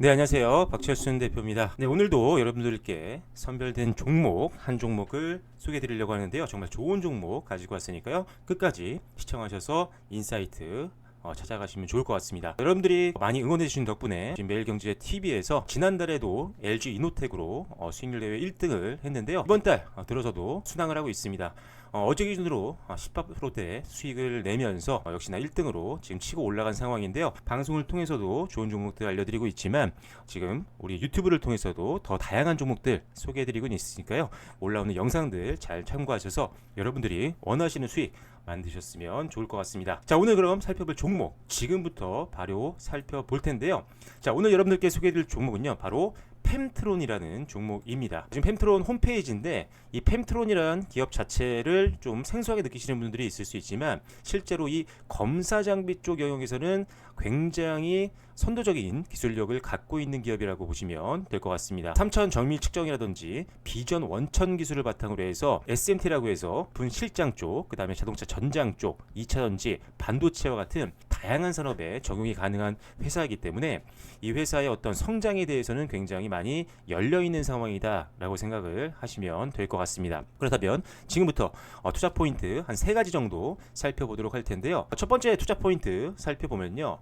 네, 안녕하세요. 박철순 대표입니다. 네, 오늘도 여러분들께 선별된 종목, 한 종목을 소개해 드리려고 하는데요. 정말 좋은 종목 가지고 왔으니까요. 끝까지 시청하셔서 인사이트 찾아가시면 좋을 것 같습니다. 여러분들이 많이 응원해 주신 덕분에 지금 매일경제 TV에서 지난달에도 LG 이노텍으로 수익률 대회 1등을 했는데요. 이번 달 들어서도 순항을 하고 있습니다. 어제 기준으로 18%대 수익을 내면서 역시나 1등으로 지금 치고 올라간 상황인데요. 방송을 통해서도 좋은 종목들 알려드리고 있지만 지금 우리 유튜브를 통해서도 더 다양한 종목들 소개해드리고 있으니까요. 올라오는 영상들 잘 참고하셔서 여러분들이 원하시는 수익 만드셨으면 좋을 것 같습니다. 자, 오늘 그럼 살펴볼 종목 지금부터 바로 살펴볼 텐데요. 자, 오늘 여러분들께 소개해드릴 종목은요, 바로 펜트론이라는 종목입니다. 지금 펜트론 홈페이지인데 이 펜트론이라는 기업 자체를 좀 생소하게 느끼시는 분들이 있을 수 있지만 실제로 이 검사 장비 쪽 영역에서는 굉장히 선도적인 기술력을 갖고 있는 기업이라고 보시면 될 것 같습니다. 3천 정밀 측정이라든지 비전 원천 기술을 바탕으로 해서 SMT라고 해서 분실장 쪽, 그 다음에 자동차 전장 쪽, 2차전지, 반도체와 같은 다양한 산업에 적용이 가능한 회사이기 때문에 이 회사의 어떤 성장에 대해서는 굉장히 많이 열려있는 상황이다라고 생각을 하시면 될 것 같습니다. 그렇다면 지금부터 투자 포인트 한 3가지 정도 살펴보도록 할 텐데요. 첫 번째 투자 포인트 살펴보면요.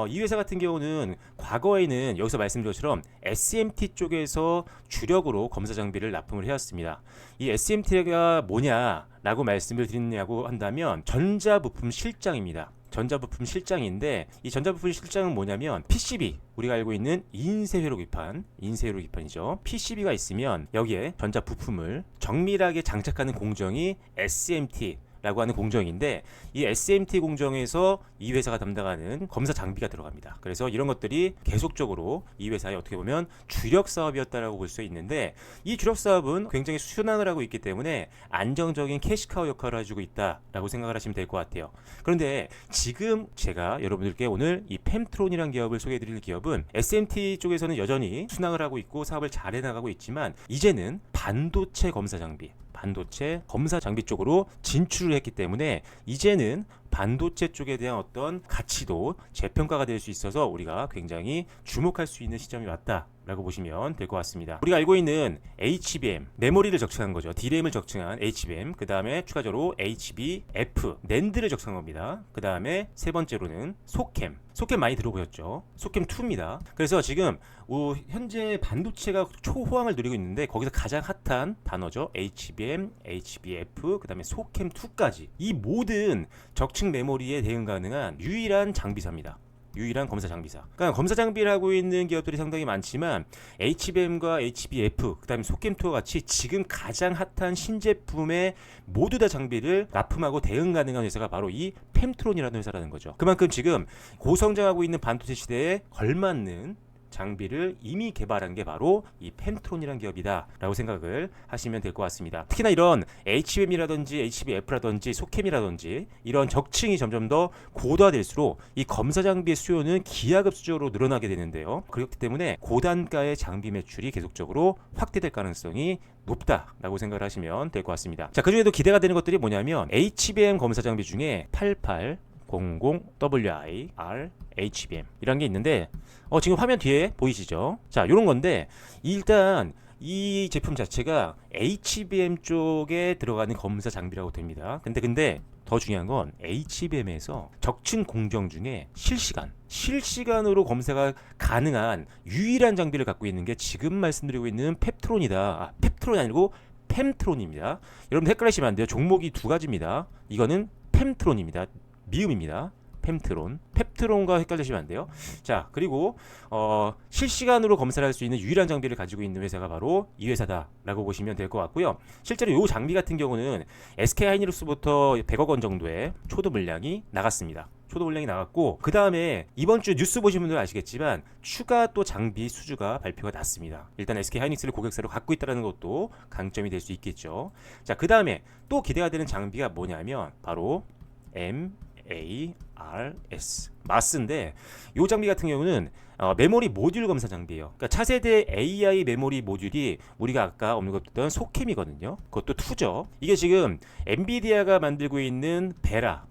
이 회사 같은 경우는 과거에는 여기서 말씀드린 것처럼 SMT 쪽에서 주력으로 검사 장비를 납품을 해왔습니다. 이 SMT가 뭐냐라고 말씀을 드리냐고 한다면 전자부품 실장입니다. 전자부품 실장인데 이 전자부품 실장은 뭐냐면 PCB, 우리가 알고 있는 인쇄회로 기판이죠. PCB가 있으면 여기에 전자부품을 정밀하게 장착하는 공정이 SMT 라고 하는 공정인데 이 SMT 공정에서 이 회사가 담당하는 검사 장비가 들어갑니다. 그래서 이런 것들이 계속적으로 이 회사의 어떻게 보면 주력 사업이었다라고 볼 수 있는데 이 주력 사업은 굉장히 순항을 하고 있기 때문에 안정적인 캐시카우 역할을 해주고 있다라고 생각을 하시면 될 것 같아요. 그런데 지금 제가 여러분들께 오늘 이 펜트론이라는 기업을 소개해드릴 기업은 SMT 쪽에서는 여전히 순항을 하고 있고 사업을 잘 해나가고 있지만 이제는 반도체 검사 장비 쪽으로 진출을 했기 때문에 이제는 반도체 쪽에 대한 어떤 가치도 재평가가 될 수 있어서 우리가 굉장히 주목할 수 있는 시점이 왔다라고 보시면 될 것 같습니다. 우리가 알고 있는 HBM, 메모리를 적층한 거죠. DRAM을 적층한 HBM, 그 다음에 추가적으로 HBF, 낸드를 적층한 겁니다. 그 다음에 세 번째로는 소캠 많이 들어보셨죠? 소캠2입니다. 그래서 지금 현재 반도체가 초호황을 누리고 있는데 거기서 가장 핫한 단어죠. HBM, HBF, 그 다음에 소캠2까지 이 모든 적층 메모리에 대응 가능한 유일한 장비사입니다. 유일한 검사 장비사. 그러니까 검사 장비를 하고 있는 기업들이 상당히 많지만 HBM과 HBF, 그다음에 소캠2와 같이 지금 가장 핫한 신제품에 모두 다 장비를 납품하고 대응 가능한 회사가 바로 이 펜트론이라는 회사라는 거죠. 그만큼 지금 고성장하고 있는 반도체 시대에 걸맞는 장비를 이미 개발한 게 바로 이 펜트론이라는 기업이다라고 생각을 하시면 될 것 같습니다. 특히나 이런 HBM이라든지 HBF라든지 소캠이라든지 이런 적층이 점점 더 고도화될수록 이 검사 장비의 수요는 기하급수적으로 늘어나게 되는데요. 그렇기 때문에 고단가의 장비 매출이 계속적으로 확대될 가능성이 높다라고 생각을 하시면 될 것 같습니다. 자, 그중에도 기대가 되는 것들이 뭐냐면 HBM 검사 장비 중에 8800WIR HBM 이란 게 있는데 지금 화면 뒤에 보이시죠? 자, 이런 건데 일단 이 제품 자체가 HBM 쪽에 들어가는 검사 장비라고 됩니다. 근데 더 중요한 건 HBM에서 적층 공정 중에 실시간으로 검사가 가능한 유일한 장비를 갖고 있는 게 지금 말씀드리고 있는 펩트론이다. 펩트론이 아니고 펜트론입니다. 여러분 헷갈리시면 안 돼요. 종목이 두 가지입니다. 이거는 펜트론입니다. 미음입니다. 펩트론과 헷갈리시면 안 돼요. 자, 그리고 실시간으로 검사를 할 수 있는 유일한 장비를 가지고 있는 회사가 바로 이 회사다라고 보시면 될 것 같고요. 실제로 이 장비 같은 경우는 SK하이닉스부터 100억 원 정도의 초도 물량이 나갔습니다. 그 다음에 이번 주 뉴스 보신 분들은 아시겠지만 추가 또 장비 수주가 발표가 났습니다. 일단 SK하이닉스를 고객사로 갖고 있다는 것도 강점이 될 수 있겠죠. 자, 그 다음에 또 기대가 되는 장비가 뭐냐면 바로 MARS 마스인데 이 장비 같은 경우는 메모리 모듈 검사 장비예요. 그러니까 차세대 AI 메모리 모듈이 우리가 아까 언급했던 소캠이거든요. 그것도 2죠. 이게 지금 엔비디아가 만들고 있는 베라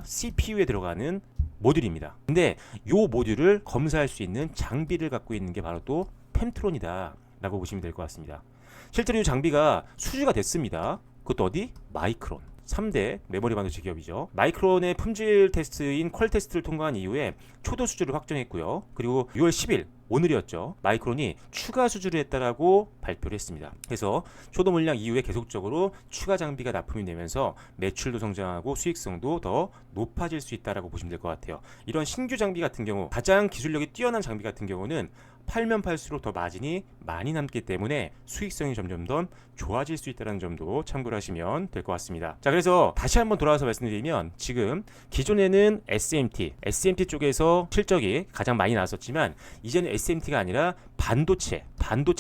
CPU에 들어가는 모듈입니다. 근데 요 모듈을 검사할 수 있는 장비를 갖고 있는 게 바로 또 펜트론이다 라고 보시면 될 것 같습니다. 실제로 이 장비가 수주가 됐습니다. 그것도 어디? 마이크론. 3대 메모리 반도체 기업이죠. 마이크론의 품질 테스트인 퀄 테스트를 통과한 이후에 초도 수주를 확정했고요. 그리고 6월 10일 오늘이었죠. 마이크론이 추가 수주를 했다라고 발표를 했습니다. 그래서 초도 물량 이후에 계속적으로 추가 장비가 납품이 되면서 매출도 성장하고 수익성도 더 높아질 수 있다라고 보시면 될 것 같아요. 이런 신규 장비 같은 경우, 가장 기술력이 뛰어난 장비 같은 경우는 팔면 팔수록 더 마진이 많이 남기 때문에 수익성이 점점 더 좋아질 수 있다는 점도 참고를 하시면 될 것 같습니다. 자, 그래서 다시 한번 돌아와서 말씀드리면, 지금 기존에는 SMT 쪽에서 실적이 가장 많이 나왔었지만 이제는 SMT가 아니라 반도체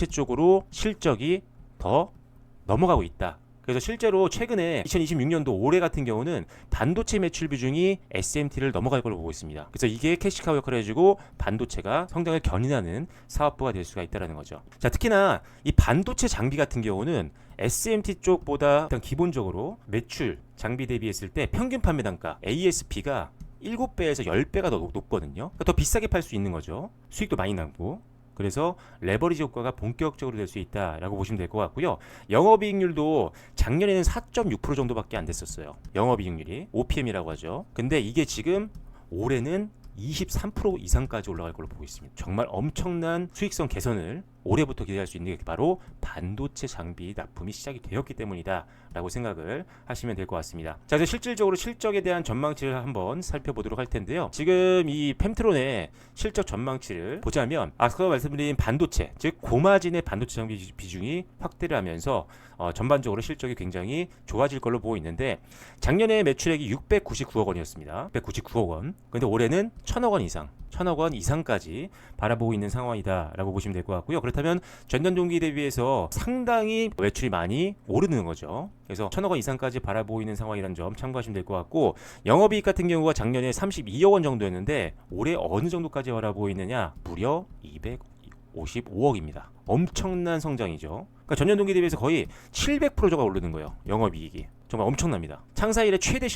쪽으로 실적이 더 넘어가고 있다. 그래서 실제로 최근에 2026년도 올해 같은 경우는 반도체 매출 비중이 SMT를 넘어갈 걸로 보고 있습니다. 그래서 이게 캐시카우 역할을 해주고 반도체가 성장을 견인하는 사업부가 될 수가 있다는 거죠. 자, 특히나 이 반도체 장비 같은 경우는 SMT 쪽보다 일단 기본적으로 매출 장비 대비했을 때 평균 판매 단가 ASP가 7배에서 10배가 더 높거든요. 그러니까 더 비싸게 팔 수 있는 거죠. 수익도 많이 나고. 그래서 레버리지 효과가 본격적으로 될 수 있다라고 보시면 될 것 같고요. 영업이익률도 작년에는 4.6% 정도밖에 안 됐었어요. 영업이익률이 OPM이라고 하죠. 근데 이게 지금 올해는 23% 이상까지 올라갈 걸로 보고 있습니다. 정말 엄청난 수익성 개선을 올해부터 기대할 수 있는 게 바로 반도체 장비 납품이 시작이 되었기 때문이다 라고 생각을 하시면 될 것 같습니다. 자, 이제 실질적으로 실적에 대한 전망치를 한번 살펴보도록 할 텐데요. 지금 이 펜트론의 실적 전망치를 보자면, 아까 말씀드린 반도체, 즉 고마진의 반도체 장비 비중이 확대를 하면서 전반적으로 실적이 굉장히 좋아질 걸로 보고 있는데, 작년에 매출액이 699억 원이었습니다. 699억 원. 근데 올해는 1000억 원 이상, 1000억 원 이상까지 바라보고 있는 상황이다 라고 보시면 될 것 같고요. 그렇다면 전년 동기 대비해서 상당히 매출이 많이 오르는 거죠. 그래서 1000억 원 이상까지 바라보고 있는 상황이라는 점 참고하시면 될 것 같고, 영업이익 같은 경우가 작년에 32억 원 정도였는데 올해 어느 정도까지 바라보고 있느냐? 무려 255억입니다. 엄청난 성장이죠. 그러니까 전년 동기 대비해서 거의 700%가 오르는 거예요. 영업이익이 정말 엄청납니다. 창사 이래 최대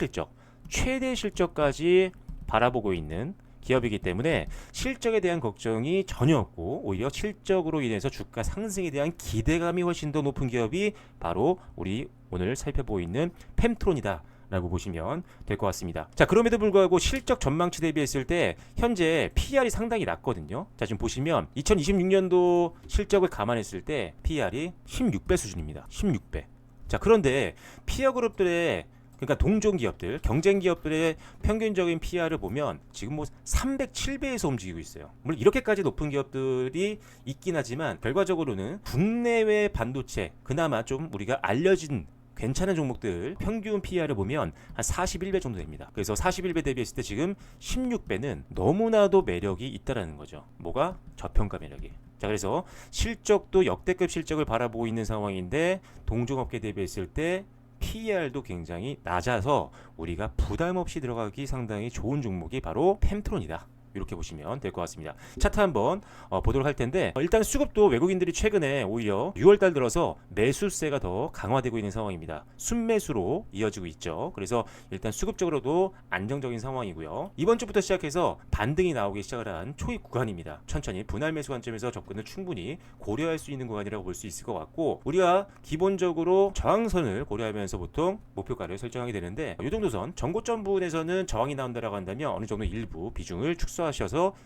실적까지 바라보고 있는 기업이기 때문에 실적에 대한 걱정이 전혀 없고, 오히려 실적으로 인해서 주가 상승에 대한 기대감이 훨씬 더 높은 기업이 바로 우리 오늘 살펴보고 있는 펜트론이다 라고 보시면 될 것 같습니다. 자, 그럼에도 불구하고 실적 전망치 대비했을 때 현재 PER이 상당히 낮거든요. 자, 지금 보시면 2026년도 실적을 감안했을 때 PER이 16배 수준입니다. 16배. 자, 그런데 피어 그룹들의, 그러니까 동종 기업들, 경쟁 기업들의 평균적인 PR을 보면 지금 뭐 307배에서 움직이고 있어요. 물론 이렇게까지 높은 기업들이 있긴 하지만 결과적으로는 국내외 반도체, 그나마 좀 우리가 알려진 괜찮은 종목들 평균 PR을 보면 한 41배 정도 됩니다. 그래서 41배 대비했을 때 지금 16배는 너무나도 매력이 있다라는 거죠. 뭐가? 저평가 매력이. 자, 그래서 실적도 역대급 실적을 바라보고 있는 상황인데 동종업계 대비했을 때 PER도 굉장히 낮아서 우리가 부담 없이 들어가기 상당히 좋은 종목이 바로 펜트론이다. 이렇게 보시면 될 것 같습니다. 차트 한번 보도록 할 텐데, 일단 수급도 외국인들이 최근에 오히려 6월달 들어서 매수세가 더 강화되고 있는 상황입니다. 순매수로 이어지고 있죠. 그래서 일단 수급적으로도 안정적인 상황이고요. 이번 주부터 시작해서 반등이 나오기 시작을 한 초입 구간입니다. 천천히 분할 매수 관점에서 접근을 충분히 고려할 수 있는 구간이라고 볼 수 있을 것 같고, 우리가 기본적으로 저항선을 고려하면서 보통 목표가를 설정하게 되는데, 이 정도 선 전고점 부분에서는 저항이 나온다라고 한다면 어느 정도 일부 비중을 축소하셔서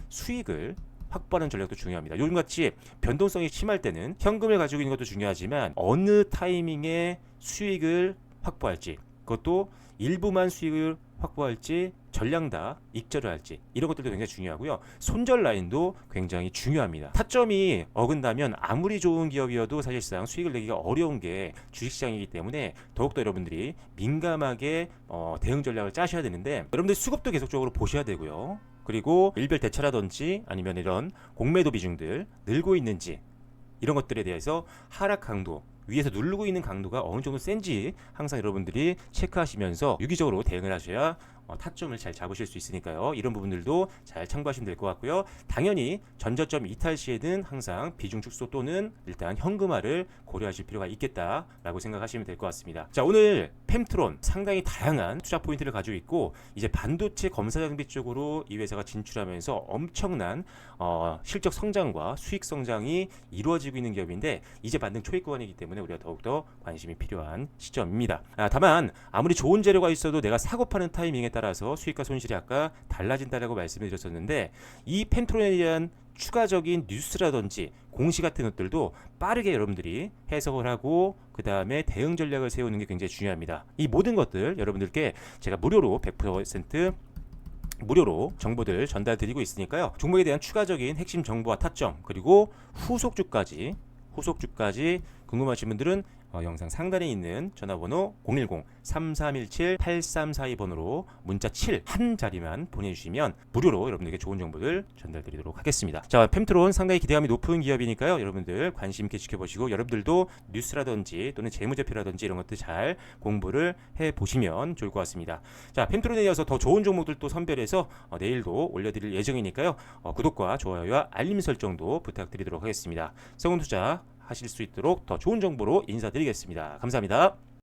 수익을 확보하는 전략도 중요합니다. 요즘같이 변동성이 심할 때는 현금을 가지고 있는 것도 중요하지만 어느 타이밍에 수익을 확보할지, 그것도 일부만 수익을 확보할지, 전량 다 익절을 할지, 이런 것들도 굉장히 중요하고요. 손절 라인도 굉장히 중요합니다. 타점이 어긋나면 아무리 좋은 기업이어도 사실상 수익을 내기가 어려운 게 주식시장이기 때문에 더욱더 여러분들이 민감하게 대응 전략을 짜셔야 되는데, 여러분들 수급도 계속적으로 보셔야 되고요. 그리고 일별 대차라든지 아니면 이런 공매도 비중들 늘고 있는지, 이런 것들에 대해서 하락 강도, 위에서 누르고 있는 강도가 어느 정도 센지 항상 여러분들이 체크하시면서 유기적으로 대응을 하셔야 타점을 잘 잡으실 수 있으니까요. 이런 부분들도 잘 참고하시면 될 것 같고요. 당연히 전저점 이탈 시에는 항상 비중 축소 또는 일단 현금화를 고려하실 필요가 있겠다라고 생각하시면 될 것 같습니다. 자, 오늘 펜트론 상당히 다양한 투자 포인트를 가지고 있고 이제 반도체 검사 장비 쪽으로 이 회사가 진출하면서 엄청난 실적 성장과 수익 성장이 이루어지고 있는 기업인데 이제 반등 초입 구간이기 때문에 우리가 더욱더 관심이 필요한 시점입니다. 다만 아무리 좋은 재료가 있어도 내가 사고 파는 타이밍에 따라서 수익과 손실이 아까 달라진다라고 말씀을 드렸었는데 이 펜트론에 대한 추가적인 뉴스라든지 공시 같은 것들도 빠르게 여러분들이 해석을 하고 그 다음에 대응 전략을 세우는 게 굉장히 중요합니다. 이 모든 것들 여러분들께 제가 무료로 100% 무료로 정보들 전달드리고 있으니까요. 종목에 대한 추가적인 핵심 정보와 타점 그리고 후속주까지 궁금하신 분들은 영상 상단에 있는 전화번호 010-3317-8342번으로 문자 7 한 자리만 보내주시면 무료로 여러분들에게 좋은 정보들 전달드리도록 하겠습니다. 자, 펜트론 상당히 기대감이 높은 기업이니까요. 여러분들 관심 있게 지켜보시고 여러분들도 뉴스라든지 또는 재무제표라든지 이런 것들 잘 공부를 해보시면 좋을 것 같습니다. 자, 펜트론에 이어서 더 좋은 종목들 또 선별해서 내일도 올려드릴 예정이니까요. 구독과 좋아요와 알림 설정도 부탁드리도록 하겠습니다. 성운투자 하실 수 있도록 더 좋은 정보로 인사드리겠습니다. 감사합니다.